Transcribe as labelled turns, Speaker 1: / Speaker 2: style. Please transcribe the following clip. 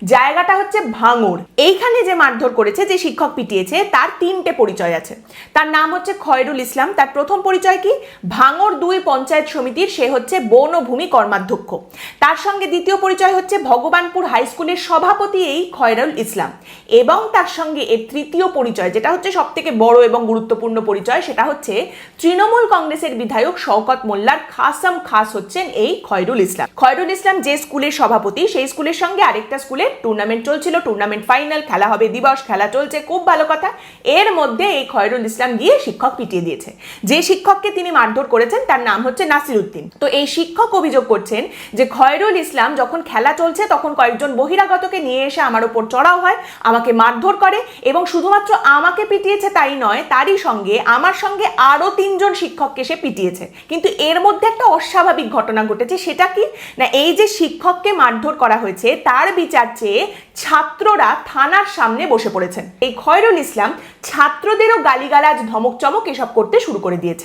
Speaker 1: জায়গাটা হচ্ছে ভাঙড়। এইখানে যে মারধর করেছে, যে শিক্ষক পিটিয়েছে, তার তিনটে পরিচয় আছে। তার নাম হচ্ছে খয়রুল ইসলাম। তার প্রথম পরিচয় কি? ভাঙড় 2 পঞ্চায়েত সমিতির সে হচ্ছে বনভূমি কর্মাধ্যক্ষ। তার সঙ্গে দ্বিতীয় পরিচয় হচ্ছে ভগবানপুর হাই স্কুলের সভাপতি এই খয়রুল ইসলাম। এবং তার সঙ্গে এর তৃতীয় পরিচয়, যেটা হচ্ছে সব থেকে বড় এবং গুরুত্বপূর্ণ পরিচয়, সেটা হচ্ছে তৃণমূল কংগ্রেসের বিধায়ক শওকত মোল্লার খাসাম খাস হচ্ছেন এই খয়রুল ইসলাম। খয়রুল ইসলাম যে স্কুলের সভাপতি, সেই স্কুলের সঙ্গে আরেকটা স্কুলে টুর্নামেন্ট চলছিল, টুর্নামেন্ট ফাইনাল, খেলা হবে দিবস, খেলা চলছে, খুব ভালো কথা। এর মধ্যে এই খয়রুল ইসলাম গিয়ে শিক্ষক পিটিয়ে দিয়েছে। যে শিক্ষককে তিনি মারধর করেছেন তার নাম হচ্ছে নাসির উদ্দিন। তো এই শিক্ষক অভিযোগ করছেন যে খয়রুল ইসলাম যখন খেলা চলছে তখন কয়েকজন বহিরাগতকে নিয়ে এসে আমার উপর চড়াও হয়, আমাকে মারধর করে, এবং শুধুমাত্র আমাকে পিটিয়েছে তাই নয়, তারই সঙ্গে আমার সঙ্গে আরো 3 জন শিক্ষককে সে পিটিয়েছে। কিন্তু এর মধ্যে একটা অস্বাভাবিক ঘটনা ঘটেছে। সেটা কি না, এই যে শিক্ষককে মারধর করা হয়েছে তার বিচার চেয়ে ছাত্ররা থানার সামনে বসে পড়েছেন। এই খয়রুল ইসলাম ছাত্রদেরও গালিগালাজ, ধমক চমক এসব করতে শুরু করে দিয়েছে।